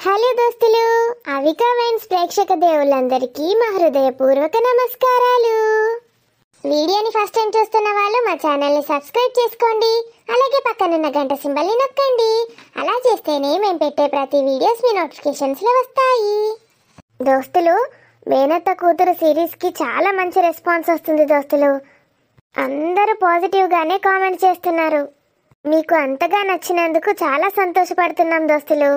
Hello దోస్తులు, Avika wines ప్రేక్షక దేవుళ్ళందరికీ మా హృదయపూర్వక నమస్కారాలు. వీడియోని ఫస్ట్ టైం చూస్తున్న వాళ్ళు మా ఛానల్ని సబ్స్క్రైబ్ చేసుకోండి. అలాగే పక్కనున్న గంట సింబల్ని నొక్కండి. అలా చేస్తేనే మేము పెట్టే ప్రతి వీడియోస్ మీ నోటిఫికేషన్స్లో వస్తాయి. దోస్తులు, మేనత్త కూతురు సిరీస్కి చాలా మంచి రెస్పాన్స్ వస్తుంది దోస్తులు. అందరూ పాజిటివ్గానే కామెంట్ చేస్తున్నారు. మీకు అంతగా నచ్చినందుకు చాలా సంతోషపడుతున్నాం దోస్తులు.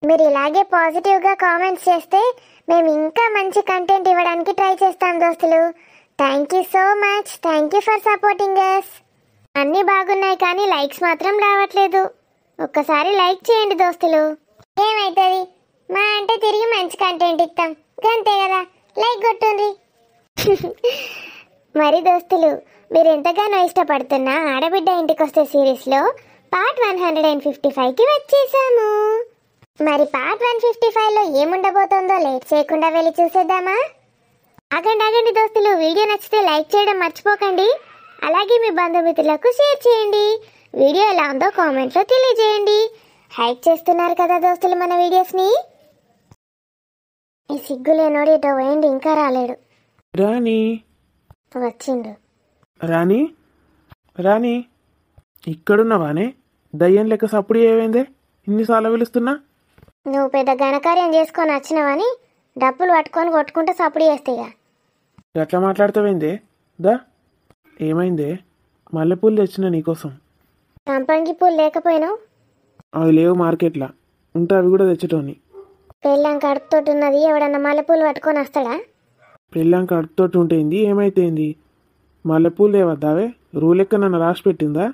మీరు ఇలాగే పాజిటివ్గా కామెంట్స్ చేస్తే మేము ఇంకా మంచి కంటెంట్ ఇవ్వడానికి ట్రై చేస్తాం దోస్తులు. Thank you so much. Thank you for supporting us. అన్నీ బాగున్నాయి కానీ లైక్స్ మాత్రం రావట్లేదు. ఒక్కసారి లైక్ చేయండి దోస్తులు. ఏమవుతుంది, మా అంటే తిరిగి మంచి కంటెంట్ ఇస్తాం, అంతే కదా. లైక్ కొట్టుండ్రి. మరి దోస్తులు, మీరు ఎంతగానో ఇష్టపడుతున్న ఆడబిడ్డ ఇంటికొస్తే సిరీస్లో పార్ట్ 155కి వచ్చేసాము. మరి పార్ట్ 155లో ఏముండబోతుందో లేట్ చేయకుండా వెళ్ళి చూసేద్దామా? ఆగండి దోస్తులు, వీడియో నచ్చితే లైక్ చేయడం మర్చిపోకండి. అలాగే మీ బంధుమిత్రులకు షేర్ చేయండి. వీడియో ఎలా ఉందో కామెంట్లో తెలియజేయండి. హైక్ చేస్తున్నారు కదా దోస్తులు మన వీడియోస్ని. ఈ సిగ్గులేనోడు ఇటో పోయింది, ఇంకా రాలేడు. రాణి వచ్చిండు. రాణి రాణి ఇక్కడున్నావానే? దయ్యం లెక్క సప్పుడు ఏమైందే? ఇన్నిసార్లు పిలుస్తున్నా. నువ్వు పెద్ద ఘనకార్యం చేసుకొని వచ్చినావని డబ్బులు పట్టుకొని కొట్టుకుంటే సప్పుడు చేస్తాయిగా. ఎట్లా మాట్లాడతావేందే? దా, ఏమైందే? మల్లెపూలు తెచ్చిన నీకోసం. సంపంగి పూలు లేకపోయినావు? అవి లేవు మార్కెట్లో, ఉంటే అవి కూడా తెచ్చటోని. పెళ్ళాం కడుపుతోటి ఉన్నది, ఎవడన్నా మల్లెపూలు పట్టుకొని వస్తాడా? పెళ్ళాం కడుపుతోటి ఉంటేంది, ఏమైతేంది? మల్లెపూలు లేవద్దావే? రూలెక్క నన్ను రాసి పెట్టిందా?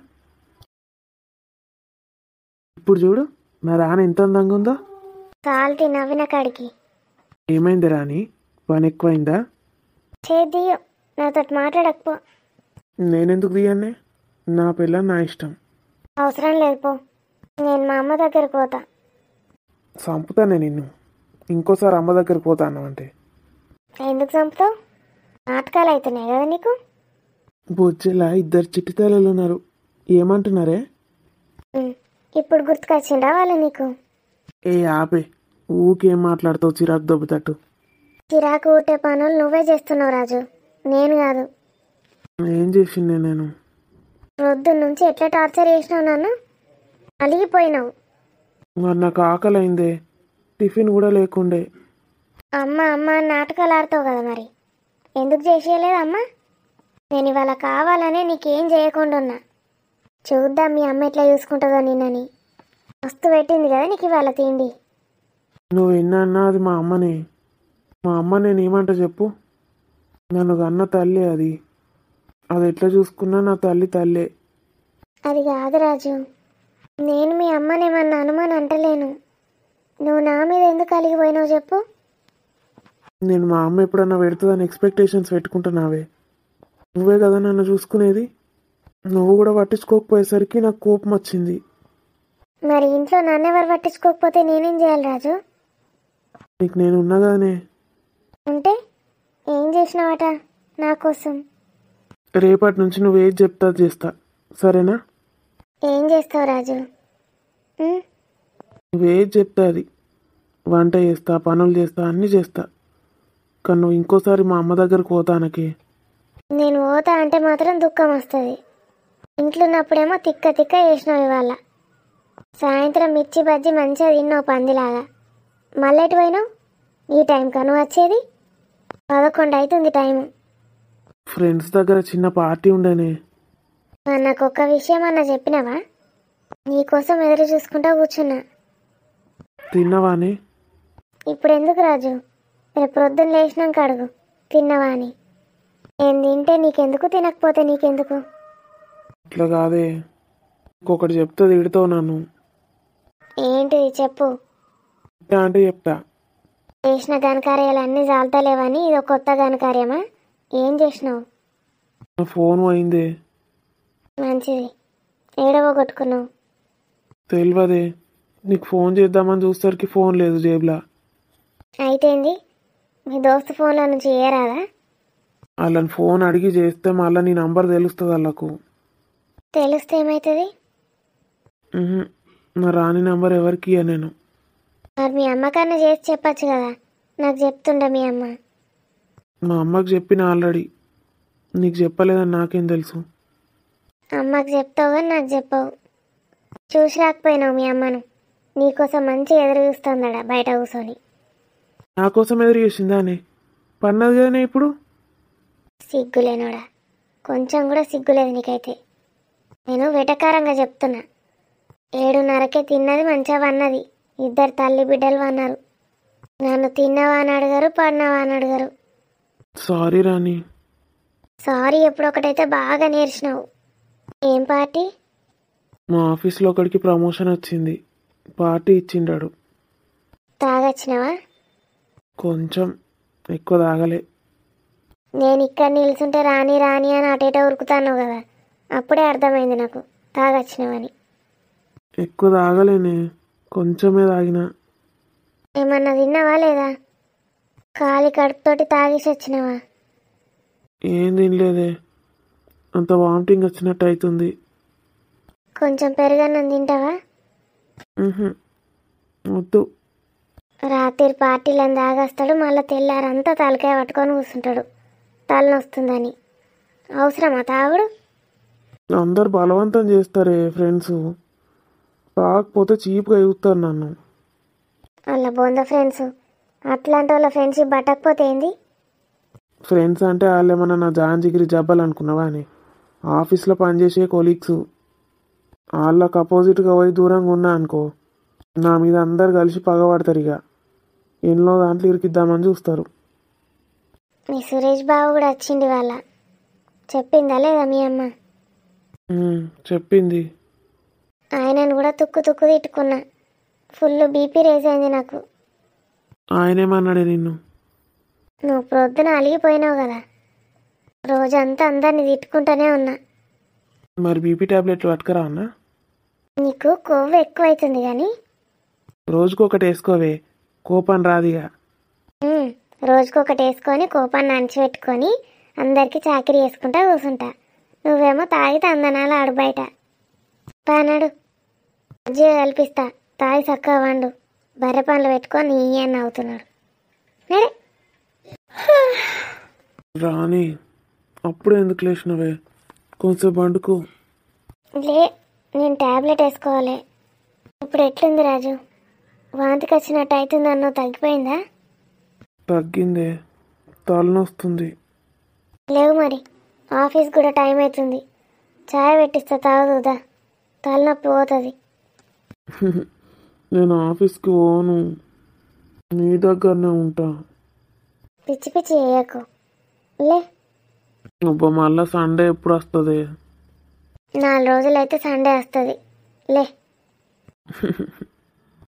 ఇప్పుడు చూడు నా రాణి ఎంత అందంగా ఉందో. సాల్తి నవ్విన కాడికి. ఏమైంది రాణి, పని ఎక్కువైందా? చేదియో, నాతో మాట్లాడకపో. నేనెందుకు తీయన్నే? నా పిల్ల నా ఇష్టం. అవసరం లేదు పో, నేను మా అమ్మ దగ్గరకు పోతా. చంపుతానే నిన్ను. ఇంకోసారి అమ్మ దగ్గరికి పోతాను అంటే. ఎందుకు చంపుతావు? నాటకాలు అవుతున్నాయి కదా నీకు. బొజ్జెలా ఇద్దరు చిట్టితేలలు ఉన్నారు, ఏమంటున్నారే? ఇప్పుడు గుర్తుకొచ్చిండ్రా వాళ్ళు నీకు? ఏ ఆపే, ఊకేం మాట్లాడుతావు చిరాకు దొబ్బుతట్టు. చిరాకు ఊటే పనులు నువ్వే చేస్తున్నావు రాజు, నేను కాదు. ఏం చేసిండే నేను? పొద్దున్న నుంచి ఎట్లా టార్చర్ చేసినావు నన్ను. అలిగిపోయినావు. మరి నాకు ఆకలి అయిందే, టిఫిన్ కూడా లేకుండే. అమ్మ అమ్మ అని నాటకాలు ఆడతావు కదా, మరి ఎందుకు చేసేయలేదు అమ్మ? నేను ఇవాళ కావాలనే నీకేం చేయకుండా ఉన్నా. చూద్దాం మీ అమ్మ ఎట్లా చూసుకుంటుందో నిన్నని. మస్తు పెట్టింది కదా నీకు ఇవాళ తిండి. నువ్వు ఎన్నా అది మా అమ్మనే. మా అమ్మ నేను ఏమంటా చెప్పు? నన్ను కన్న తల్లి అది. అది ఎట్లా చూసుకున్నా నా తల్లి తల్లే. అది కాదు రాజు, నేను మీ అమ్మనేమన్నా అనుమానం అంటలేను. నువ్వు నా మీద ఎందుకు అలిగిపోయినావు చెప్పు? నేను మా అమ్మ ఎప్పుడన్నా పెడుతుందని ఎక్స్పెక్టేషన్స్ పెట్టుకుంటున్నావే? నువ్వే కదా నన్ను చూసుకునేది. నువ్వు కూడా పట్టించుకోకపోయేసరికి నాకు కోపం వచ్చింది. మరి ఇంట్లో నన్నెవరు పట్టించుకోకపోతే నేనేం చేయాలి రాజు? నీకు నేను ఉన్నా కదనే. ఉంటే ఏం చేసినావట నా కోసం? రేపటి నుంచి నువ్వు ఏది చెప్తా చేస్తా, సరేనా? ఏం చేస్తావు రాజు? నువ్వేది చెప్తా అది. వంట చేస్తా, పనులు చేస్తా, అన్నీ చేస్తా. కానీ నువ్వు ఇంకోసారి మా అమ్మ దగ్గరకు పోతానకి. నేను పోతా అంటే మాత్రం దుఃఖం వస్తుంది. ఇంట్లో ఉన్నప్పుడేమో తిక్క తిక్క చేసినావు. ఇవాళ సాయంత్రం మిర్చి బజ్జి మంచిగా తిన్నావు పందిలాగా. మళ్ళీ ఎటు పోయినావు? ఈ టైం కను వచ్చేది 11 అవుతుంది టైము. ఫ్రెండ్స్ దగ్గర చిన్న పార్టీ ఉండేనే. నాకు ఒక్క విషయం అన్న చెప్పినావా? నీకోసం ఎదురు చూసుకుంటా కూర్చున్నా. తిన్నవానే? ఇప్పుడు ఎందుకు రాజు, రేపు ప్రొద్దున లేచినాక అడుగు తిన్నవా అని. నేను తింటే నీకెందుకు, తినకపోతే నీకెందుకు? ఇట్లా కాదే, ఇంకొకటి చెప్తే తిడతావు నన్ను. ఏంటిది చెప్పు. అంటే చెప్తా. చేసిన ఘనకార్యాలు అన్నీ చాలుతలేవని ఇది ఒక కొత్త ఘనకార్యమా? ఏం చేసినావు? నా ఫోన్ పోయిందే. మంచిది, ఏడవగొట్టుకున్నావు. తెలియదే, నీకు ఫోన్ చేద్దామని చూసేసరికి ఫోన్ లేదు జేబులా. అయితేంది, మీ దోస్తు ఫోన్లో నుంచి చేయరాదా? వాళ్ళని ఫోన్ అడిగి చేస్తే మళ్ళీ నీ నంబర్ తెలుస్తుంది వాళ్ళకు. తెలిస్తే ఏమవుతుంది? నా రాని నంబర్ ఎవరికి ఇయ్య నేను. మరి మీ అమ్మకన్నా చేసి చెప్పచ్చు కదా, నాకు చెప్తుండే మీ అమ్మ. మా అమ్మకి చెప్పిన ఆల్రెడీ. నీకు చెప్పలేదని నాకేం తెలుసు? అమ్మకి చెప్తావు కానీ నాకు చెప్పవు. చూసి రాకపోయినావు మీ అమ్మను, నీకోసం మంచి ఎదురు చూస్తుందడా బయట కూర్చొని. నా కోసం ఎదురు చేసిందానే? పన్నది కదనే ఇప్పుడు. సిగ్గులేనోడా, కొంచెం కూడా సిగ్గులేదు నీకైతే. నేను వెటకారంగా చెప్తున్నా. 7:30కే తిన్నది, మంచిగా వన్నది. 2 తల్లి బిడ్డలు అన్నారు. నన్ను తిన్నావా అని అడగరు, పడినావా అని అడగరు. సారీ రాణి. సారీ ఎప్పుడొకటైతే బాగా నేర్చినావు. ఏం పార్టీ? మా ఆఫీస్లో ఒకడికి ప్రమోషన్ వచ్చింది, పార్టీ ఇచ్చిండాడు. తాగొచ్చినావా? కొంచెం ఎక్కువ తాగలే. నేను ఇక్కడ నిల్చుంటే రాని రాని అని అటేటో ఉరుకుతాను కదా, అప్పుడే అర్థమైంది నాకు తాగొచ్చినావని. ఎక్కువ తాగలేనే, కొంచెమే తాగినా. ఏమన్నా తిన్నావా లేదా? ఖాళీ కడుపుతోటి తాగేసి వచ్చినావా? ఏం తినలేదే, అంత వామిటింగ్ వచ్చినట్టు అవుతుంది. కొంచెం పెరుగన్నం తింటావా? వద్దు. రాత్రి పార్టీలను తాగేస్తాడు, మళ్ళీ తెల్లారంతా తలకాయ పట్టుకొని కూర్చుంటాడు తలనొస్తుందని. అవసరమా తాగుడు? అందరు బలవంతం చేస్తారే ఫ్రెండ్స్, తాగకపోతే చీప్గా చూస్తారు నన్ను. వాళ్ళ బొంద ఫ్రెండ్స్, అట్లాంటి వాళ్ళ ఫ్రెండ్షిప్ పట్టకపోతే ఏంది? ఫ్రెండ్స్ అంటే వాళ్ళు ఏమన్నా నా జాంజిగిరి జబ్బలు అనుకున్నావా అని? ఆఫీస్లో పనిచేసే కొలీగ్స్. వాళ్ళకి అపోజిట్గా పోయి దూరంగా ఉన్నా అనుకో, నా మీద అందరు కలిసి పగబడతారు. ఇక ఎన్నో దాంట్లో ఇరికిద్దామని చూస్తారు. మీ సురేష్ బాబు కూడా వచ్చింది వాళ్ళ. చెప్పిందా లేదా మీ అమ్మ? చెప్పింది. ఆయనను కూడా తుక్కు తుక్కు తిట్టుకున్నా. ఫుల్ బీపీ రేజ్ అయింది నాకు. ఆయనేమన్నాడే నిన్ను? నువ్వు ప్రొద్దున అలిగిపోయినావు కదా, రోజంతా అందరిని తిట్టుకుంటూనే ఉన్నా. మరి బీపీ టాబ్లెట్లు పట్టుకురా అన్నా? నీకు కొవ్వు ఎక్కువైతుంది కానీ. రోజుకొకటి వేసుకోవే, కోపం రాదిగా. రోజుకొకటి వేసుకొని కోపాన్ని అణిచిపెట్టుకొని అందరికీ చాకరీ వేసుకుంటా కూర్చుంటా. నువ్వేమో తాగితే అందనాలు ఆడు బయట. పానాడు మజ్జిగ కల్పిస్తా, తాగి చక్కగా వండు. బర్రె పనులు పెట్టుకొని నీ అని అవుతున్నాడు. నడే. రాని, అప్పుడు ఎందుకు లేచినవే? కొంచెం వండుకో. లే, నేను టాబ్లెట్ వేసుకోవాలి. ఇప్పుడు ఎట్లుంది రాజు? వాంతికి వచ్చినట్టు అవుతుంది అన్నో తగ్గిపోయిందా? తగ్గిందే, తలనొస్తుంది. లేవు మరి, ఆఫీస్ కూడా టైం అవుతుంది. చాయ్ పెట్టిస్తా తాగుదా, తలనొప్పి పోతుంది. నేను ఆఫీస్కి పోను, నీ దగ్గరనే ఉంటా. పిచ్చి పిచ్చి చేయకు, లే. అబ్బా, మళ్ళా సండే ఎప్పుడు వస్తుంది? 4 రోజులైతే సండే వస్తుంది, లే.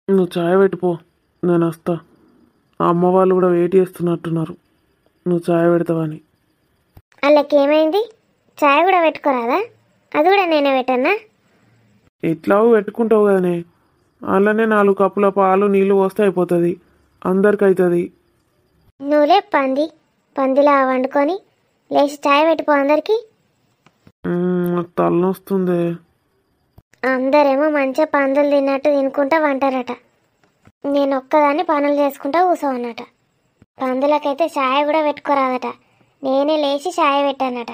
నువ్వు చాయ్ పెట్టిపో, నేను వస్తా. అమ్మ వాళ్ళు కూడా వెయిట్ చేస్తున్నట్టున్నారు నువ్వు చాయ్ పెడతావని. వాళ్ళకేమైంది? చాయ్ కూడా పెట్టుకోరాదా? అది కూడా నేనే పెట్టన్నా? ఎట్లాగో పెట్టుకుంటావు కదనే, అలానే 4 కప్పుల పాలు నీళ్ళు పోస్తే అయిపోతుంది, అందరికి అవుతుంది. నువ్వులే పందిలా వండుకొని లేచి చాయ్ పెట్టిపో అందరికి. నాకు తలనొస్తుంది. అందరేమో మంచిగా పందులు తిన్నట్టు తినుకుంటా వంటారట. నేను ఒక్కదాన్ని పనులు చేసుకుంటా కూర్చోవన్నట. పందులకైతే చాయ్ కూడా పెట్టుకోరాదట, నేనే లేచి చాయ్ పెట్టానట.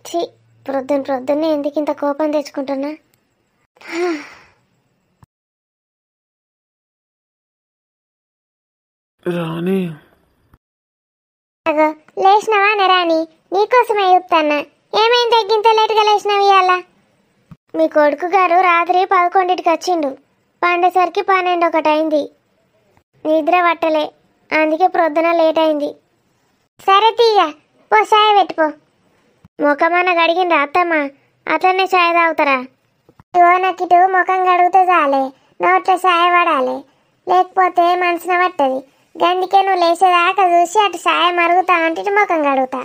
ఛీ, ప్రొద్దున్నే ఎందుకు ఇంత కోపం తెచ్చుకుంటున్నా? రాణి, లేచినవా రాణి? నీకోసమే చూస్తాన్నా. ఏమైంది తగ్గింత లేటుగా లేచినావు ఇవాళ? మీ కొడుకు గారు రాత్రి 11కి వచ్చిండు, పండేసరికి 12 అయింది. నిద్ర పట్టలే, అందుకే ప్రొద్దున లేట్ అయింది. సరే తీయ, పో చాయ్ పెట్టుకో. ముఖమన్న గడిగిండ్రా అత్తమ్మ? అట్లనే చాయ్ తాగుతారా? నాకు ఇటు ముఖం కడిగితే చాలే, నోట్లో చాయ్ పడాలి, లేకపోతే మనసున పట్టది. గందుకే నువ్వు లేచేదాకా చూసి అటు చాయ్ మరుగుతా అంటే ఇటు ముఖం కడుగుతా.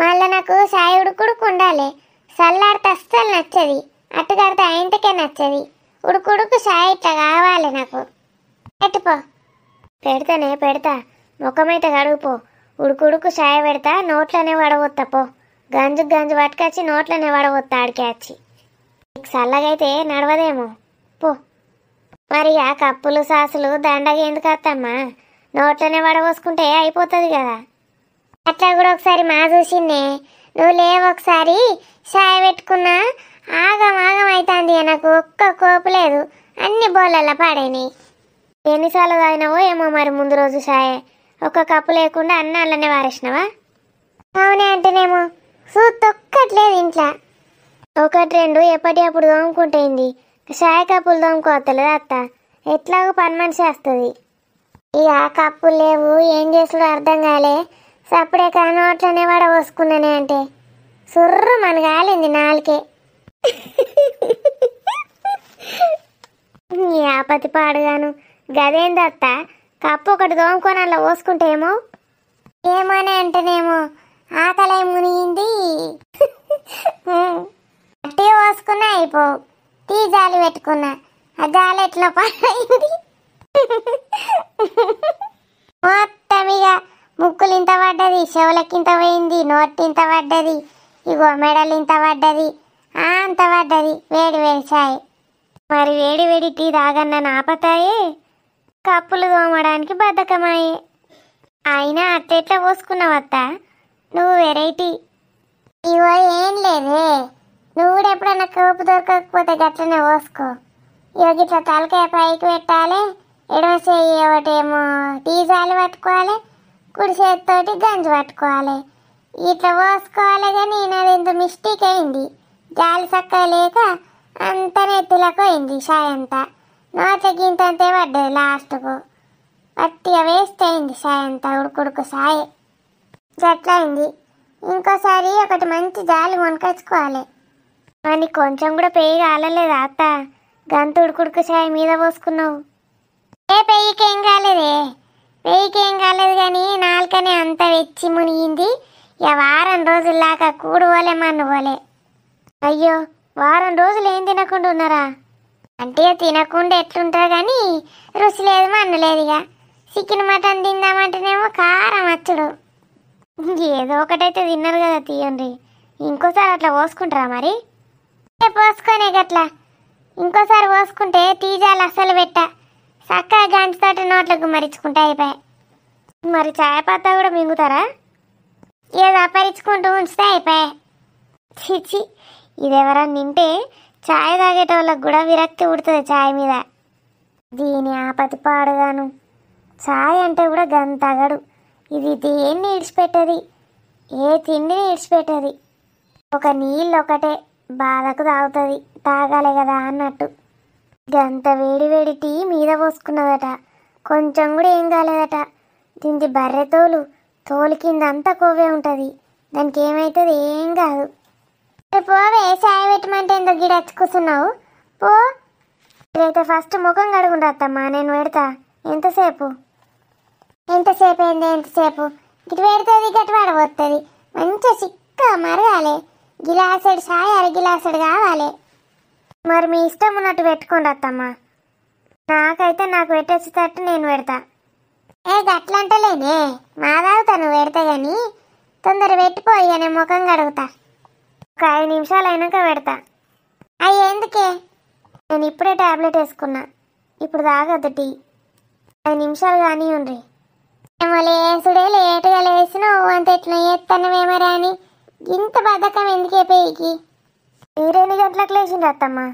మళ్ళీ నాకు చాయ్ ఉడుకుడుకు ఉండాలి, చల్లాడితే అస్సలు నచ్చది, అటు కడితే ఆయనకే నచ్చది. ఉడుకుడుకు చాయ్ ఇట్లా కావాలి నాకు. పెట్టుపో. పెడతా, ముఖమైతే కడుగుపో. ఉడుకుడుకు చాయ్ పెడతా, నోట్లోనే వడవొత్తా పో. గంజు పట్టుకొచ్చి నోట్లోనే వడవొత్తా ఆడికే వచ్చి. నీకు చల్లగైతే నడవదేమో, పో మరి ఆ కప్పులు సాసులు దండగా ఎందుకు అత్తమ్మా? నోట్లోనే వడపోసుకుంటే అయిపోతుంది కదా. అట్లా కూడా ఒకసారి మా చూసిందే. నువ్వు లేవు ఒకసారి చాయ్ పెట్టుకున్నా ఆగం ఆగం అవుతుంది. నాకు ఒక్క కోపు లేదు, అన్ని బోళ్ళల్లో పాడైనాయి. ఎన్నిసార్లు తాగినావో ఏమో మరి ముందు రోజు చాయ్ ఒక్క కప్పు లేకుండా అన్న అల్లనే వారేసినావా? అవునే అంటేనేమో తొక్కట్లేదు ఇంట్లో. ఒకటి రెండు ఎప్పటి అప్పుడు తోముకుంటేంది, చాయ్ కప్పులు తోముకోవత్తలేదు అత్త. ఎట్లాగో పని మనిషి వస్తుంది. ఇక కప్పులు లేవు, ఏం చేసుడు అర్థం కాలే. సప్పుడే నోట్లోనే వడపోసుకున్నానే అంటే సుర్రు మన కాలింది నాలుకే. ఆపతి పాడుగాను గదేందత్త, కప్పు ఒకటి దోముకొని అలా పోసుకుంటేమో ఏమోనే అంటేనేమో ఆకలి మునిగింది. అట్టే పోసుకున్నా అయిపోవు, టీ జాలి పెట్టుకున్నా ఆ జాలి ఎట్లా పాడైంది. మొత్తం ఇక ముక్కులు ఇంత పడ్డది, చెవులకి ఇంత పోయింది, నోటి ఇంత పడ్డది, ఇగో మెడలు ఇంత పడ్డది, అంత పడ్డది. వేడి వేడి చాయ్. మరి వేడి వేడి టీ తాగన్న నాపతాయే, కప్పులు తోమడానికి బద్ధకమాయే. అయినా అట్టెట్లా పోసుకున్నావత్త నువ్వు వెరైటీ. ఇవో ఏం లేదే, నువ్వు కూడా ఎప్పుడన్నా కోపు దొరకకపోతే గట్లనే పోసుకో. ఇగో గిట్లా తలకాయ పైకి పెట్టాలి, ఎడమ చేయి ఒకటేమో టీ జాలి పట్టుకోవాలి, కుడి చేతితోటి గంజి పట్టుకోవాలి. ఇట్లా పోసుకోవాలి. కానీ నాది ఎంత మిస్టేక్ అయింది, జాలి చక్కగా లేక అంతా నెత్తిలకు అయింది. చాయ్ అంతా నోట్ల గింతంతే పడ్డది. లాస్ట్కు పట్టిగా వేస్ట్ అయింది చాయ్ అంతా, ఉడుకుడుకు చాయ్ గట్లా అయింది. ఇంకోసారి ఒకటి మంచి జాలి కొనుకొచ్చుకోవాలి. అని కొంచెం కూడా పెయ్యి కాలలేదా అత్త? గంత ఉడుకుడుకు చాయ్ మీద పోసుకున్నావు. ఏ పెయ్యికేం కాలేదే, పెయ్యికేం కాలేదు. కానీ నాలుకనే అంత వెచ్చి మునిగింది. ఇక వారం రోజుల్లాగా కూడు పోలే మన్ను పోలే. అయ్యో, వారం రోజులు ఏం తినకుండా ఉన్నారా? అంటే తినకుండా ఎట్లుంటారు కానీ రుచి లేదు మన్ను లేదు. ఇక చికెన్ మటన్ తిందామంటేనేమో కారం వచ్చుడు. ఏదో ఒకటైతే తిన్నారు కదా, తీయండి. ఇంకోసారి అట్లా పోసుకుంటారా మరి? పోసుకొనే గట్లా ఇంకోసారి పోసుకుంటే టీజాలు అస్సలు పెట్ట చక్కగా గంచుతోటి నోట్లకు మరించుకుంటా అయిపోయాయి. మరి చాయ్ పత్తా కూడా మింగుతారా? ఏదో అపరించుకుంటూ ఉంచితే అయిపోయాయి. చిచి, ఇదెవరన్నా నింటే చాయ్ తాగేటోళ్ళకి కూడా విరక్తి ఉడుతుంది చాయ్ మీద. దీని ఆపతి పాడుగాను. చాయ్ అంటే కూడా గంతగడు. ఇది దేన్ని ఇడిచిపెట్టది, ఏ తిండిని ఇడిచిపెట్టది. ఒక నీళ్ళు ఒకటే బాధకు తాగుతుంది, తాగాలి కదా అన్నట్టు. గంత వేడి వేడి టీ మీద పోసుకున్నదట, కొంచెం కూడా ఏం కాలేదట. దీనికి బర్రె తోలు, తోలు కింద అంతా కొవ్వే ఉంటుంది, దానికి ఏమవుతుంది? ఏం కాదు. పోవే, చాయ్ పెట్టమంటే ఎందుకు గిడచ్చి కూర్చున్నావు? పో. ఇదైతే ఫస్ట్ ముఖం కడుగుండు అత్తమ్మా, నేను పెడతా. ఎంతసేపు అయింది? ఎంతసేపు గిటి పెడుతుంది, గట్టి పడబోతుంది. మంచిగా చిక్క మరగాలి. గిలాసెడు చాయ్ అర గిలాసెడు కావాలి. మరి మీ ఇష్టం ఉన్నట్టు పెట్టుకోండి అత్తమ్మా. నాకైతే నాకు పెట్టేసేటట్టు నేను పెడతా. ఏ గట్లంటలేనే, మా తాగుతా నువ్వు పెడతా. కానీ తొందర పెట్టిపోయి నేను ముఖం కడుగుతా. ఒక 5 నిమిషాలు అయినాక పెడతా. అయ్యి ఎందుకే? నేను ఇప్పుడే టాబ్లెట్ వేసుకున్నా, ఇప్పుడు తాగద్దు టీ. 5 నిమిషాలు కానీ ఉండ్రి. ఏమో లేసుడే లేటుగా లేచినావు, అంత ఎట్లా చేస్తానవేమో రాని. ఇంత బద్ధకం ఎందుకే పేయికి? మీరు ఎన్ని గంటలకు లేచిండ్రా అత్తమ్మా?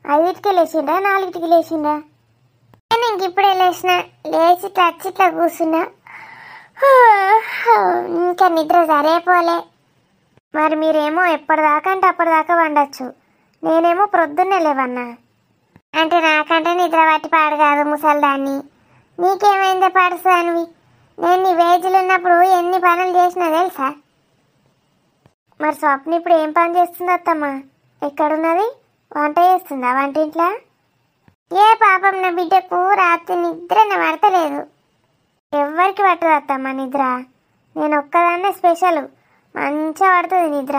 5కి లేచిండ్రా, 4కి లేచిండ్రా? నేను ఇంక ఇప్పుడే లేచిన, లేచి ఇట్లా కూర్చున్నా. ఇంకా నిద్ర సరేపోలే. మరి మీరేమో ఎప్పటిదాకా అంటే అప్పటిదాకా వండొచ్చు, నేనేమో ప్రొద్దున్నే లేవన్నా. అంటే నాకంటే నిద్ర పట్టి పాడు కాదు ముసలిదాన్ని. నీకేమైందే పడుస్తానివి? నేను నీ వేజీలు ఉన్నప్పుడు ఎన్ని పనులు చేసినా తెలుసా? మరి స్వప్న ఇప్పుడు ఏం పని చేస్తుంది అత్తమ్మా? ఎక్కడున్నది? వంట చేస్తుందా వంటింట్లో? ఏ పాపం, నా బిడ్డకు రాత్రి నిద్రనే పడతలేదు. ఎవ్వరికి పట్టదు అత్తమ్మా నిద్ర, నేను ఒక్కదాన్నే స్పెషల్. మంచిగా పడుతుంది నిద్ర.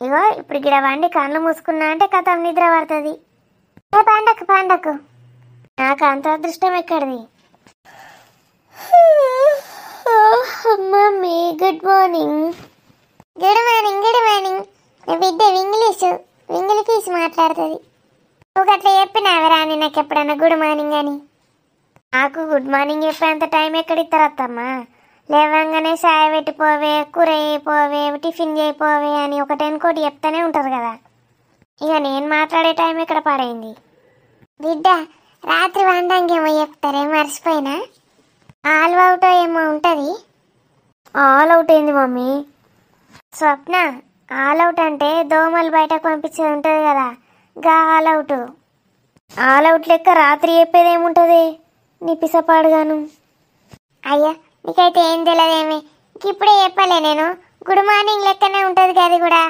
ఇగో ఇప్పుడు గిడ వండి కళ్ళు మూసుకున్నా అంటే కథం నిద్ర పడుతుంది. ఏ పండకు నాకు అంత అదృష్టం ఎక్కడిది? Mummy good morning. Good morning. నా బిడ్డ ఇంగ్లీష్ మాట్లాడుతుంది. నువ్వు అట్లా చెప్పినావే రాని నాకు ఎప్పుడన్నా గుడ్ మార్నింగ్ అని. నాకు గుడ్ మార్నింగ్ చెప్పేంత టైం ఎక్కడ ఇస్తారు అత్తమ్మా? లేవంగానే చాయ్ పెట్టిపోవే, కూర అయిపోవే, టిఫిన్ చేయపోవే అని ఒకటెనుకోటి చెప్తానే ఉంటారు కదా. ఇక నేను మాట్లాడే టైం ఎక్కడ పడైంది? బిడ్డ రాత్రి వండంగేమో చెప్తారే మర్చిపోయినా. ఆల్ అవుట్ ఏమో ఉంటుంది. ఆల్ అవుట్ ఏంది మమ్మీ? స్వప్న, ఆల్ అవుట్ అంటే దోమలు బయటకు పంపించేది ఉంటుంది కదా, గా ఆల్ అవుట్. ఆల్ అవుట్ లెక్క రాత్రి చెప్పేది ఏముంటుంది నీ పిసపాడుగాను. అయ్యా నీకైతే ఏం తెలియదేమి, ఇప్పుడే చెప్పలే నేను. గుడ్ మార్నింగ్ లెక్కనే ఉంటుంది కదా, అది కూడా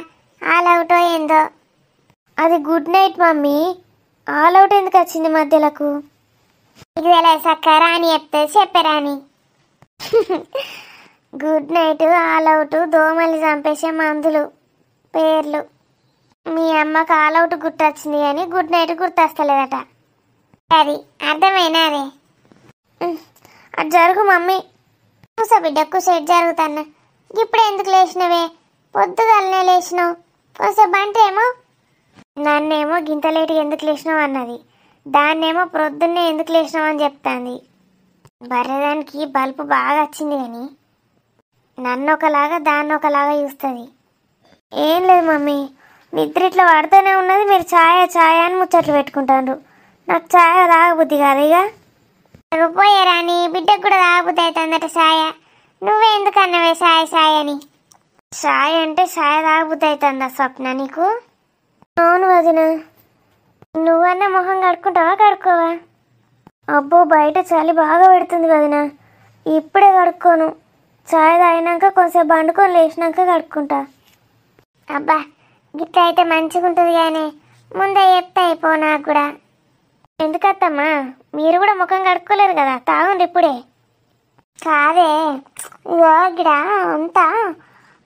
ఆల్ అవుటో ఏందో. అది good night mummy, all out ఎందుకు వచ్చింది మధ్యలకు? ఇది ఎలా సక్కరా అని చెప్తే చెప్పరాని. గుడ్ నైట్, ఆల్ అవుట్ దోమల్ని చంపేసే మందులు పేర్లు. మీ అమ్మకు ఆల్ అవుట్ గుర్తొచ్చింది కానీ గుడ్ నైట్ గుర్తొస్తలేదట. అది అర్థమైనా అదే. అది జరుగు మమ్మీ. కూసో బిడ్డ కూసో, ఎటు జరుగుతున్నా. ఇప్పుడు ఎందుకు లేచినవే? పొద్దుగలనే లేచినావు. కొంచెం అంటే ఏమో నన్నేమో గింత లేటుగా ఎందుకు లేచినావు అన్నది, దాన్నేమో ప్రొద్దున్నే ఎందుకు లేచినావు అని చెప్తాంది. బర్రెదానికి బల్బు బాగా వచ్చింది కానీ నన్ను ఒకలాగా దాన్ని ఒకలాగా చూస్తుంది. ఏం లేదు మమ్మీ, నిద్ర ఇట్లా పడుతూనే ఉన్నది, మీరు ఛాయ ఛాయ అని ముచ్చట్లు పెట్టుకుంటారు. నాకు ఛాయ తాగబుద్ధి కాదు. ఇక పోయారా అని బిడ్డకు కూడా తాగబుద్ధి అవుతుందట ఛాయ. నువ్వే ఎందుకు అన్నవే ఛాయ ఛాయ అని? ఛాయ్ అంటే ఛాయ తాగబుద్ధి అవుతుందా స్వప్న నీకు? అవును వదిన. నువ్వన్నా మొహం కడుక్కుంటావా కడుక్కోవా? అబ్బో బయట చలి బాగా పెడుతుంది వదిన, ఇప్పుడే కడుక్కోను. ఛాయ్ తాగినాక కొంచెం బండుకొని లేచినాక కడుక్కుంటా. అబ్బా గిట్ల అయితే మంచిగా ఉంటుంది కానీ ముందే చెప్తా అయిపో నాకు కూడా. ఎందుకత్తమ్మా మీరు కూడా ముఖం కడుక్కోలేరు కదా, తాగుండి ఇప్పుడే. కాదే ఇగో గిడ అంతా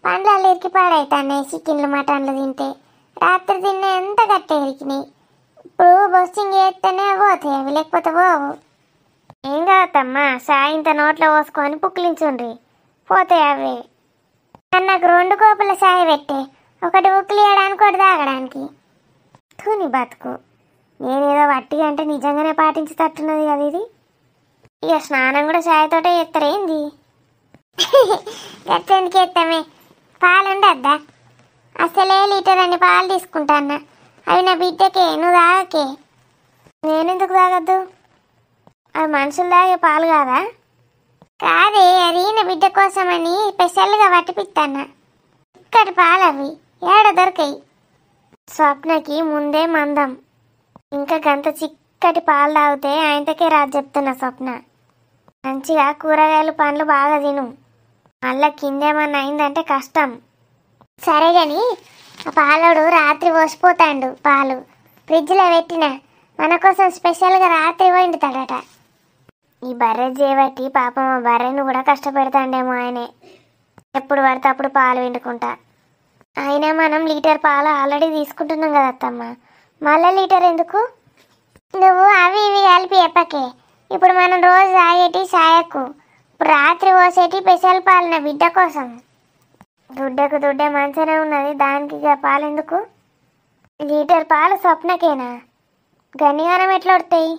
పండ్లలో ఇరికి పాడైతాయి, చికెన్లు మటన్లు తింటే. రాత్రి తిన్న ఎంత గట్టే ఇరికినాయి. ఇప్పుడు బస్సింగ్ చేస్తేనే పోతాయి అవి, లేకపోతే పోవు. ఏం కాదమ్మా, సాయంత నోట్లో పోసుకొని పుక్కిలించుండ్రి, పోతాయి అవి. నాకు 2 కోపుల సాయి పెట్టే, ఒకటి ఉక్కిలియడానికి ఒకటి తాగడానికి. తూని బతుకు, నేనేదో వట్టిగా అంటే నిజంగానే పాటించేటట్టున్నది కదా ఇది. ఇక స్నానం కూడా సాయితోటే ఎత్తరేంది? గట్టెందుకు ఎత్తామే, పాలు ఉండద్దా? అసలే లీటర్ అని పాలు తీసుకుంటాన్నా, అవి నా బిడ్డకే, నువ్వు తాగకే. నేనెందుకు తాగద్దు? అవి మనుషులు తాగే పాలు కాదా? కాదే, అది నా బిడ్డ కోసమని స్పెషల్గా పట్టిపిస్తాన్నా. ఇక్కడి పాలు అవి ఏడ దొరకాయి. స్వప్నకి ముందే మందం, ఇంకా గంత చిక్కటి పాలు తాగితే ఆయనకే రాజు చెప్తున్నా. స్వప్న మంచిగా కూరగాయలు పండ్లు బాగా తిను, మళ్ళా కిందేమన్నా అయిందంటే కష్టం. సరే గాని ఆ పాలోడు రాత్రి పోసిపోతాడు పాలు, ఫ్రిడ్జ్లో పెట్టిన మన కోసం స్పెషల్గా రాత్రి వండుతాడట. ఈ బర్రె చేయబట్టి పాపం ఆ బర్రెను కూడా కష్టపెడతాడేమో ఆయనే. ఎప్పుడు పడితే అప్పుడు పాలు వండుకుంటా. అయినా మనం లీటర్ పాలు ఆల్రెడీ తీసుకుంటున్నాం కదా అత్తమ్మ, మళ్ళీ లీటర్ ఎందుకు? నువ్వు అవి ఇవి కలిపి చెప్పకే. ఇప్పుడు మనం రోజు తాగేటి సాయకు, ఇప్పుడు రాత్రి పోసేటి స్పెషల్ పాలు నా బిడ్డ కోసం. దుడ్డకు దుడ్డే మంచిగానే ఉన్నది, దానికి ఇక పాలు ఎందుకు? లీటర్ పాలు స్వప్నకేనా? గనిగానం ఎట్లా వస్తాయి?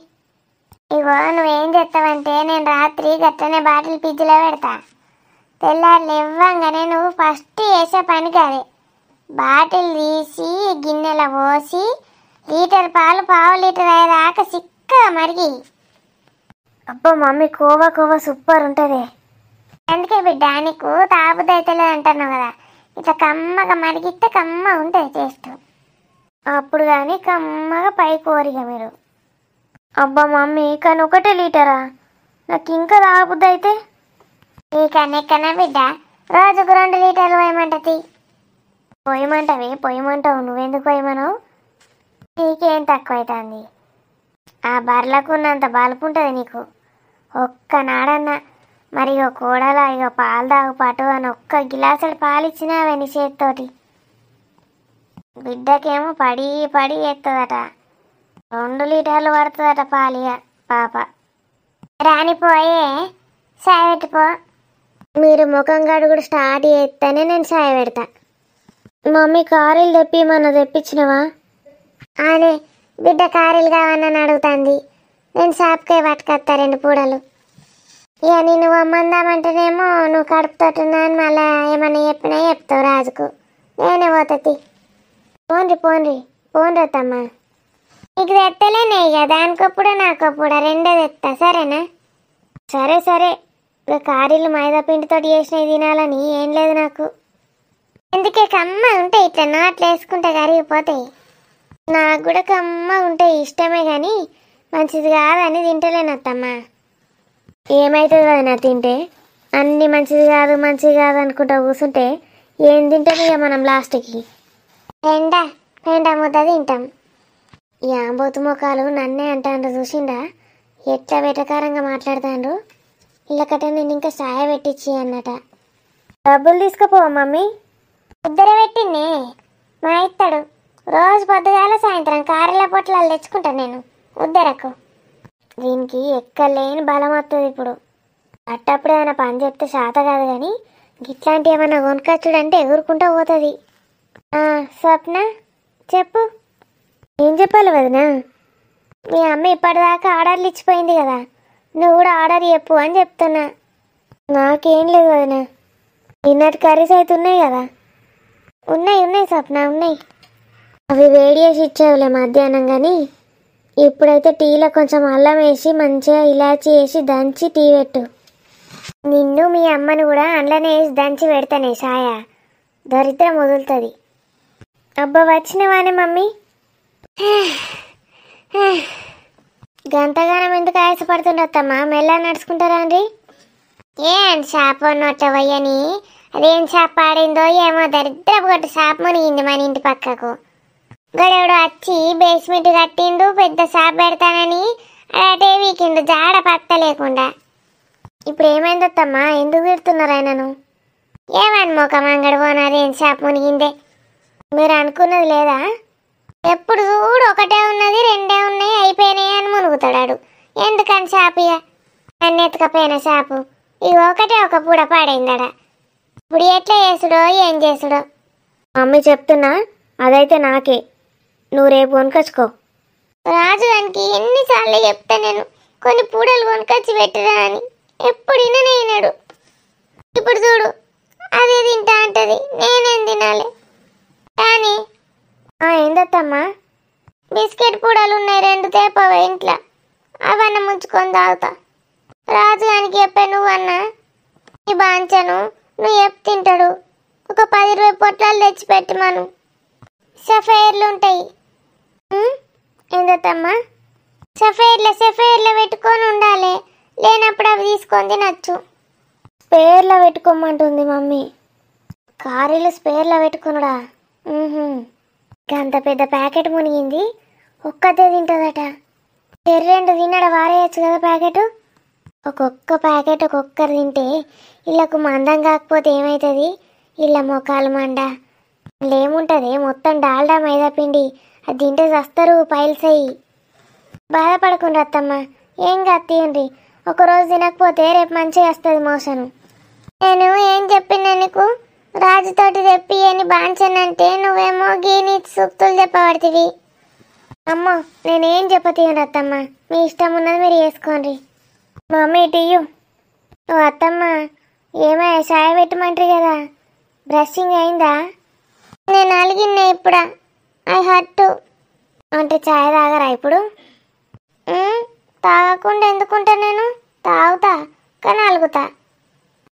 ఇగో నువ్వేం చేస్తావంటే, నేను రాత్రి గట్టనే బాటిల్ ఫ్రిడ్జ్లో పెడతా. తెల్లారు ఇవ్వంగానే నువ్వు ఫస్ట్ చేసే పని కదే, బాటిల్ తీసి గిన్నెలో పోసి లీటర్ పాలు పావు లీటర్ అయ్యేదాకా చిక్కగా మరిగి. అబ్బా మమ్మీ, కోవా కోవా సూపర్ ఉంటుంది. అందుకే బిడ్డ నీకు తాబుద్ది అవుతలేదు అంటున్నావు కదా, ఇట్లా కమ్మగా మరిగిస్తే కమ్మ ఉంటుంది టేస్ట్. అప్పుడు కానీ కమ్మగా పై కోరిగా మీరు. అబ్బా మమ్మీ, కానీ 1 లీటరా? నాకు ఇంకా తాగబుద్ది అయితే. నీకన్నా బిడ్డ రోజుకు 2 లీటర్లు పోయమంటది. పోయమంటావే పోయమంటావు, నువ్వెందుకు పోయమనవు? నీకేం తక్కువ అవుతుంది? ఆ బర్లకు ఉన్నంత బలుపు ఉంటుంది నీకు. ఒక్కనాడన్నా మరి ఇగో కూడలా ఇగో పాలు తాగుపాటు అని ఒక్క గిలాసుడు పాలు ఇచ్చినావే నీ చేతితోటి. బిడ్డకేమో పడి పడి ఎత్తదట, 2 లీటర్లు పడుతుందట పాలియ పాప. రానిపోయే చాయ్ పెట్టుకో. మీరు ముఖం కడుగుడు స్టార్ట్ చేస్తేనే నేను చాయ్ పెడతా. మమ్మీ కారీలు తెప్పిమన్నా తెప్పించినవా? అనే బిడ్డ కారీలు కావని అడుగుతుంది. నేను షాప్కే పట్టుకొస్తా 2 పూడలు. ఇక నిన్ను వమ్మందామంటేనేమో నువ్వు కడుపుతోటున్నా అని మళ్ళీ ఏమన్నా చెప్పినా చెప్తావు రాజుకు. నేనే పోతుంది. పోన్రి తమ్మా. నీకు తెత్తలేనే ఇక దానికప్పుడు నాకప్పుడు 2 తెస్తా, సరేనా? సరే ఇక కారీలు మైదా పిండితో చేసినవి తినాలని ఏం లేదు నాకు. ఎందుకే కమ్మ ఉంటాయి, ఇట్లా నాట్లు వేసుకుంటే కరిగిపోతాయి. నాకు కూడా కమ్మ ఉంటాయి ఇష్టమే, కానీ మంచిది కాదని తింటలేనత్తమ్మా. ఏమవుతుంది అది నా తింటే? అన్నీ మంచిది కాదు అనుకుంటా కూర్చుంటే ఏం తింటాం ఇక మనం లాస్ట్కి? పెండ ముద్ద తింటాం. ఈ ఆంబోతు ముఖాలు నన్నే అంటాండ్రు, చూసిండా ఎట్లా వెటకారంగా మాట్లాడుతాండ్రు. ఇళ్ళకట నేను ఇంకా సాయ పెట్టించి అన్నట. డబ్బులు తీసుకుపో మమ్మీ. ఇద్దరు పెట్టిండే మా ఇస్తాడు. రోజు పొద్దుగాల సాయంత్రం కారెల పొట్లాలు తెచ్చుకుంటా నేను ఉద్దరకు. దీనికి ఎక్కలేని బలం వస్తుంది ఇప్పుడు. అట్టప్పుడు ఏమైనా పని చెప్తే శాత కాదు, కానీ ఇట్లాంటి ఏమైనా కొనుకొచ్చుడంటే ఎగురుకుంటూ పోతుంది. స్వప్న చెప్పు. ఏం చెప్పాలి వదినా? మీ అమ్మ ఇప్పటిదాకా ఆర్డర్లు ఇచ్చిపోయింది కదా, నువ్వు కూడా ఆర్డర్ చెప్పు అని చెప్తున్నా. నాకేం లేదు వదినా, నిన్నటి కర్రీస్ అయితే ఉన్నాయి కదా. ఉన్నాయి స్వప్న, ఉన్నాయి. అవి వేడి చేసి ఇచ్చేవులే మధ్యాహ్నం, కానీ ఇప్పుడైతే టీలో కొంచెం అల్లం వేసి మంచిగా ఇలాచి వేసి దంచి టీ పెట్టు. నిన్ను మీ అమ్మను కూడా అందులోనే వేసి దంచి పెడతానే సాయ, దరిద్రం వదులుతుంది. అబ్బా వచ్చినవానే మమ్మీ. గంతగానం ఎందుకు ఆయాసపడుతుండత్తమ్మా? మెల్ల నడుచుకుంటారా అండి? ఏం షాప్ నోట్ల వయ్యని అదేం షాప్ ఆడిందో ఏమో, దరిద్రపు కొట్టు షాప్ మునిగింది మన ఇంటి పక్కకు. గడవుడు వచ్చి బేస్మెంట్ కట్టిండు, పెద్ద షాప్ పెడతానని అటే వీకిండు జాడ పత్త లేకుండా. ఇప్పుడు ఏమైందత్తమ్మా? ఎందుకు తిడుతున్నారు ఆయనను? ఏమని మొఖం అంగడి పోనాది, ఏం షాప్ మునిగిందే? మీరు అనుకున్నది లేదా? ఎప్పుడు చూడు ఒకటే ఉన్నది, 2 ఉన్నాయి, అయిపోయినాయి అని మునుగుతాడాడు. ఎందుకని షాపు ఇక నన్ను ఎత్తుకపోయిన షాపు ఇక ఒకటే ఒక పూడ పాడైందడా. ఇప్పుడు ఎట్లా చేసుడో ఏం చేసుడో. మమ్మీ చెప్తున్నా, అదైతే నాకే, నువ్వు రేపు కొనుకొచ్చుకో. రాజు దానికి ఎన్నిసార్లు చెప్తా నేను కొన్ని పూడలు కొనుకొచ్చి పెట్టిరా అని, ఎప్పుడు వినడు. ఇప్పుడు చూడు అదే తింటా అంటది, నేనేం తినాలి? కానీ ఏందత్తమ్మా? బిస్కెట్ పూడలు ఉన్నాయి 2 తేపవే ఇంట్లో, అవన్న ముంచుకొని తాగుతా. రాజు గానికి చెప్పే నువ్వన్నా నీ బాంచను, నువ్వు చెప్పు తింటాడు. ఒక 10-20 పొట్లాలు తెచ్చిపెట్టి మను, సఫైర్లు ఉంటాయి. ఏందత్తమ్మా? సఫైర్లో పెట్టుకొని ఉండాలి, లేనప్పుడు అవి తీసుకొని తినచ్చు. స్పేర్లో పెట్టుకోమంటుంది మమ్మీ. కారీలు స్పేర్లో పెట్టుకున్నాడా? అంత పెద్ద ప్యాకెట్ మునిగింది, ఒక్కతే తింటుందట. 2 తిన్నాడ వారేయచ్చు కదా ప్యాకెట్. ఒక్కొక్క ప్యాకెట్ ఒక్కొక్కరు తింటే ఇళ్ళకు మందం కాకపోతే ఏమవుతుంది? ఇళ్ళ మొఖాలు మండ లేముంటుంది, మొత్తం డాల్డా మైదా పిండి, అది తింటే చస్తారు, పైల్స్ అయ్యి. బాధపడకుండా అత్తమ్మ, ఏం కాదు తీయండి. ఒకరోజు తినకపోతే రేపు మంచిగా వస్తుంది మోషను. నేను ఏం చెప్పినా నీకు? రాజుతోటి తెప్పి అని బాంచనంటే నువ్వేమో గీని సూక్తులు చెప్పబడుతుంది. అమ్మో నేనేం చెప్పతీయండి అత్తమ్మ, మీ ఇష్టం ఉన్నది మీరు చేసుకోండి. మా అమ్మ ఇటు. ఓ అత్తమ్మ, ఏమయ్యా చాయ్ పెట్టమంటారు కదా, బ్రషింగ్ అయిందా? నేను అలిగిన్నా ఇప్పుడా, ఐ హట్టు. అంటే చాయ్ తాగరా ఇప్పుడు? తాగకుండా ఎందుకుంటా నేను? తాగుతా, కానీ అలుగుతా.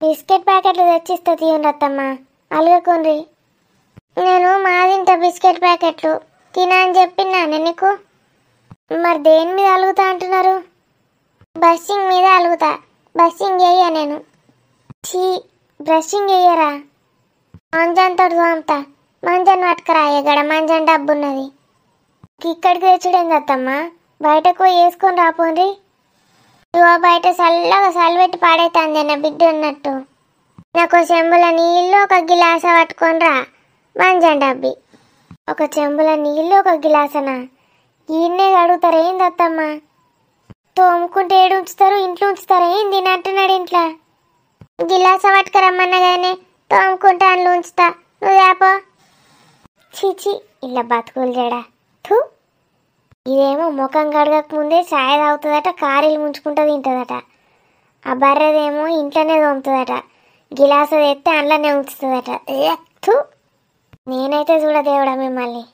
బిస్కెట్ ప్యాకెట్లు తెచ్చిస్తా తీయండి అత్తమ్మ, అలగకుండ్రి. నేను మాదింట బిస్కెట్ ప్యాకెట్లు తినా అని చెప్పినానే నీకు. మరి దేని మీద అలుగుతా అంటున్నారు? బ్రషింగ్ మీద అలుగుతా, బ్రషింగ్ చెయ్య నేను. చీ, బ్రషింగ్ చెయ్యరా? మంజంతో తోముతా. మంజన్ పట్టుకురా, ఎగడ మంజన్ డబ్బు ఉన్నది. ఇక్కడికి తెచ్చుడేంది అత్తమ్మ, బయటకు వేసుకొని రాపోండి. ఇవో బయట చల్లగా చలిపెట్టి పాడైతుంది నా బిడ్డ ఉన్నట్టు. నాకు చెంబుల నీళ్ళు ఒక గిలాస పట్టుకొని రా, మంజన్ డబ్బి. ఒక చెంబుల నీళ్ళు ఒక గిలాసనా? ఈయన్నే అడుగుతారు ఏంది అత్తమ్మ? తోముకుంటే ఏడు ఉంచుతారు, ఇంట్లో ఉంచుతారు ఏంది అంటున్నాడు. ఇంట్లో గిలాస పట్టుకురమ్మన్నగానే తోముకుంటే అందులో ఉంచుతా, నువ్వు తేపో. చీచి, ఇలా బతుకులు చేయడా. థూ, ఇదేమో ముఖం కడగక ముందే ఛాయ్ తాగుతుందట, కారీలు ముంచుకుంటూ తింటుందట. ఆ బర్రెదేమో ఇంట్లోనే తోముతుందట, గిలాసు తెస్తే అందులోనే ఉంచుతుందట. ఎత్తు నేనైతే చూడదేవుడా మిమ్మల్ని.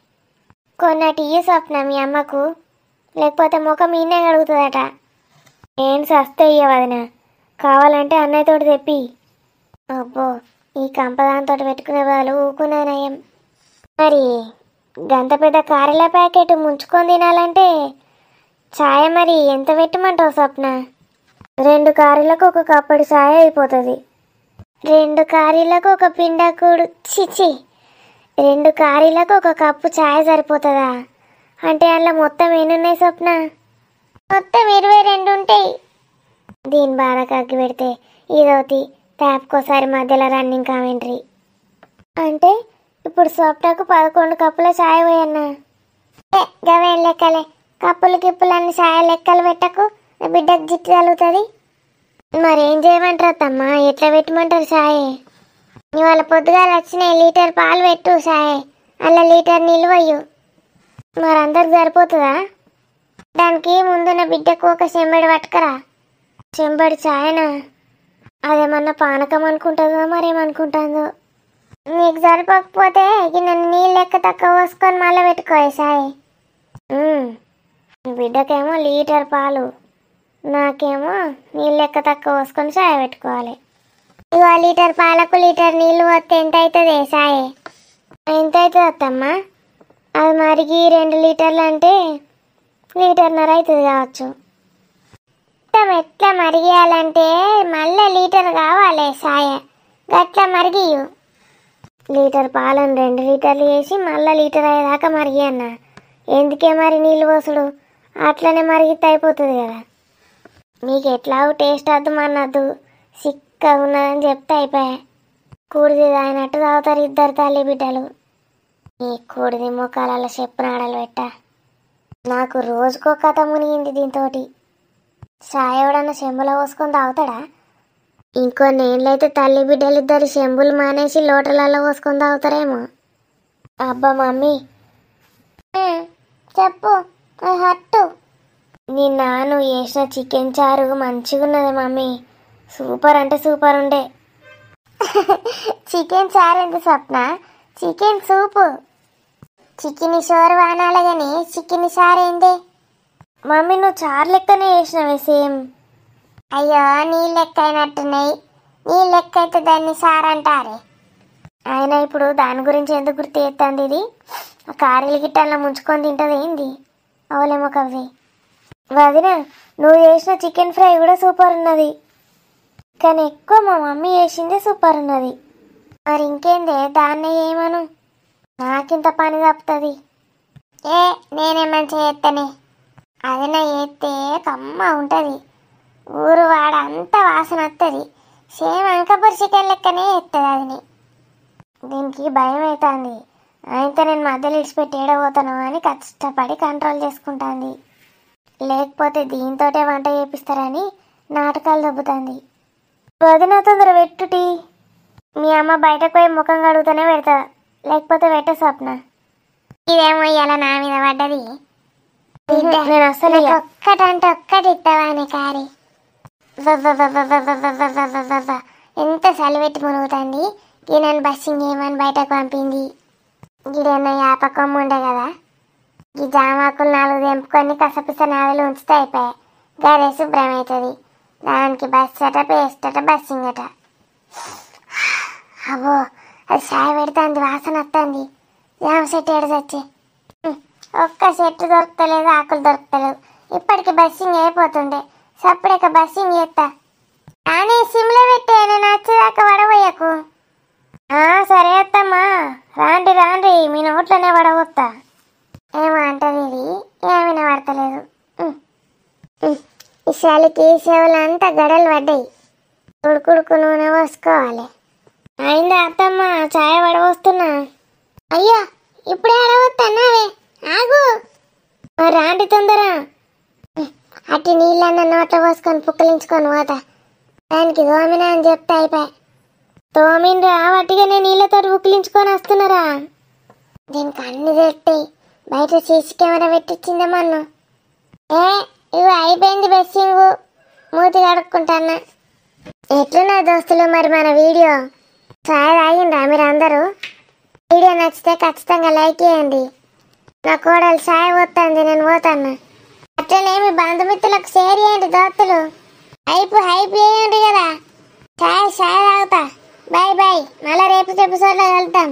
కొన్నటి ఇయ్య స్వప్న మీ అమ్మకు, లేకపోతే ముఖం ఈయనే కడుగుతుందట. ఏం సస్తే ఇయ్య వదిన, కావాలంటే అన్నయ్యతోటి తెప్పి. అబ్బో, ఈ కంపదాంతో పెట్టుకునే బదులు ఊకునే నయం. మరి గంత పెద్ద కారీల ప్యాకెట్ ముంచుకొని తినాలంటే ఛాయ్ మరి ఎంత పెట్టమంటావు స్వప్న? 2 కారీలకు ఒక కప్పటి ఛాయ్ అయిపోతుంది. 2 కారీలకు ఒక పిండాకుడు చిచి 2 కారీలకు ఒక కప్పు ఛాయ్ సరిపోతుందా? అంటే అందులో మొత్తం ఎన్నున్నాయి స్వప్న? మొత్తం 22 ఉంటాయి. దీని బాధ కగ్గి పెడితే ఇదోతి ట్యాప్కోసారి మధ్యలో రన్నింగ్ కామెంటరీ. అంటే ఇప్పుడు స్వప్నకు 11 కప్పుల ఛాయ్ పోయన్నా. గవేం లెక్కలే, కప్పులు గిప్పులన్నీ ఛాయ్ లెక్కలు పెట్టకు, బిడ్డకు జిట్టు తగులుతుంది. మరేం చేయమంటారు తమ్మా, ఎట్లా పెట్టమంటారు ఛాయ్? ఇవాళ పొద్దుగాల వచ్చినాయి లీటర్ పాలు పెట్టు ఛాయ్, అలా లీటర్ నీళ్ళు పోయు. మరి అందరికి సరిపోతుందా? దానికి ముందున్న బిడ్డకు ఒక చెంబడి పట్టుకరా. చెంబడి ఛాయనా? అదేమన్నా పానకం అనుకుంటుందో మరేమనుకుంటుందో. నీకు సరిపోకపోతే నన్ను నీళ్ళు లెక్క తక్కువ పోసుకొని మళ్ళీ పెట్టుకోవాలి ఛాయ్. బిడ్డకేమో లీటర్ పాలు, నాకేమో నీళ్ళు లెక్క తక్కువ పోసుకొని ఛాయ్ పెట్టుకోవాలి. ఇగో లీటర్ పాలకు లీటర్ నీళ్ళు పోస్తే ఎంత అవుతుంది ఛాయ్? ఎంత అవుతుంది అత్తమ్మా? అది మరిగి 2 లీటర్లు అంటే 1.5 లీటర్ అవుతుంది కావచ్చు. ఎట్లా మరిగియాలంటే మళ్ళీ లీటర్ కావాలి ఛాయ్, గట్లా మరిగియు. లీటర్ పాలను 2 లీటర్లు వేసి మళ్ళీ లీటర్ అయ్యేదాకా మరిగి అన్న. ఎందుకే మరి నీళ్ళు పోసుడు, అట్లనే మరిగితే అయిపోతుంది కదా. మీకు ఎట్లాగో టేస్ట్ వద్దు మన్నద్దు, సిక్కగా ఉన్నదని చెప్తే అయిపోయా. కూడిది తాగినట్టు తాగుతారు 2 తల్లి బిడ్డలు. ఈ కూడిది ముఖాలలో చెప్పునాడలు పెట్ట. నాకు రోజుకో కథ మునిగింది దీంతో. ఛాయ్ ఎవడన్నా చెంబులో పోసుకొని తాగుతాడా? ఇంకొన్ని ఏళ్ళైతే తల్లి బిడ్డలు 2 చెంబులు మానేసి లోటలలో పోసుకొని తాగుతారేమో. అబ్బా మమ్మీ చెప్పు, హట్టు. నిన్న నువ్వు చేసిన చికెన్ చారు మంచిగా ఉన్నది మమ్మీ, సూపర్ అంటే సూపర్ ఉండే. చికెన్ చారు ఎంత స్వప్న? Chicken soup. చికెన్ షోరు వానాలి కానీ చికెన్ చారు ఏంది మమ్మీ? నువ్వు చారు లెక్కనే చేసినవే సేమ్. అయ్యో నీ లెక్క అయినట్టున్నాయి, నీ లెక్క అయితే దాన్ని సార్ అంటారే. ఆయన ఇప్పుడు దాని గురించి ఎందుకు గుర్తు చేస్తుంది? ఇది కారీలు గిట్టల్లో ముంచుకొని తింటుంది ఏంది? అవలేమో కవి. వదిన నువ్వు చేసిన చికెన్ ఫ్రై కూడా సూపర్ ఉన్నది, కానీ ఎక్కువ మా మమ్మీ చేసిందే సూపర్ ఉన్నది. మరి ఇంకేందే దాన్ని ఏమను, నాకింత పని తప్పుతుంది. నేనే మంచిగా చేస్తానే, అది నా చేస్తే కమ్మ ఉంటుంది, ఊరు వాడ అంతా వాసన వస్తుంది. సేమ్ అంకపూర్ చికెన్ లెక్కనే ఎత్తది అదిని. దీనికి భయం అవుతుంది, ఆయనతో నేను మధ్యలో ఇడిచిపెట్టి ఏడబోతాను అని కష్టపడి కంట్రోల్ చేసుకుంటుంది. లేకపోతే దీంతోటే వంట చేపిస్తారని నాటకాలు దొబ్బుతుంది. వదిన తొందర పెట్టుటి, మీ అమ్మ బయటకు పోయి ముఖం కడుగుతూనే పెడతా, లేకపోతే పెట్ట స్వప్న. ఇదేమో ఇలా నా మీద పడ్డది. నేను అసలు ఒక్కటంటే ఒక్కటి ఇస్తావాని కారీ. ఎంత సలివెట్టి మునుగుతుంది. ఈ నన్ను బస్సింగ్ ఏమని బయటకు పంపింది. గిడన్న యాపకమ్మ ఉండే కదా, ఈ జామాకులు 4 తెంపుకొని కసపిస నాలుగు ఉంచితే అయిపోయాయి. గదే శుభ్రం అవుతుంది. దానికి బస్ అట, పేస్ట్ అట, బస్సింగ్ అట. అబ్బో అది చాయ్ పెడుతుంది, వాసన వస్తుంది. జామ చెట్టు ఎడదొచ్చి ఒక్క చెట్టు దొరుకుతలేదు, ఆకులు దొరుకుతలేవు. ఇప్పటికి బస్సింగ్ అయిపోతుండే, సప్పుడేక బస్సింగ్ చేస్తా. కానీ సిమ్లో పెట్టే, నేను వచ్చేదాకా వడబోయకు. సరే అత్తమ్మా, రాండి రాండి, మీ నోట్లోనే వడబోస్తా. ఏమో అంటది ఇది, ఏమైనా పడతలేదు. ఈ చలికి చెవులంతా గడలు పడ్డాయి. ఉడుకుడుకు నూనె పోసుకోవాలి. అయిందా అత్తమ్మ, చాయ్ వడబోస్తున్నా. అయ్యో ఇప్పుడే వడబోతున్నావే, ఆగు. రాండి తొందర. అట్టి నీళ్ళన్న నోట్లో పోసుకొని పుక్కలించుకొని పోతా. దానికి దోమినా అని చెప్తా అయిపోయా. తోమిండ్రా, వట్టిగానే నీళ్ళతో పుక్కిలించుకొని వస్తున్నారా? దీనికి అన్ని తెస్తాయి, బయట సీసీ కెమెరా పెట్టించిందేమో అన్న. ఇవి అయిపోయింది బెస్సింగ్, మూతి కడుక్కుంటాన్నా. ఎట్లున్నా దోస్తులు మరి మన వీడియో? చాయ్ తాగిండ్రా మీరు అందరూ? వీడియో నచ్చితే ఖచ్చితంగా లైక్ చేయండి. నా కోడలు చాయ్ పోతుంది, నేను పోతాను. అట్లనే మీ బంధుమిత్రులకు షేర్ చేయండి దోస్తులు. హైప్ చేయండి కదా. చాయ్ తాగుతా. బాయ్ బాయ్, మళ్ళీ రేపు ఎపిసోడ్లో వెళ్తాం.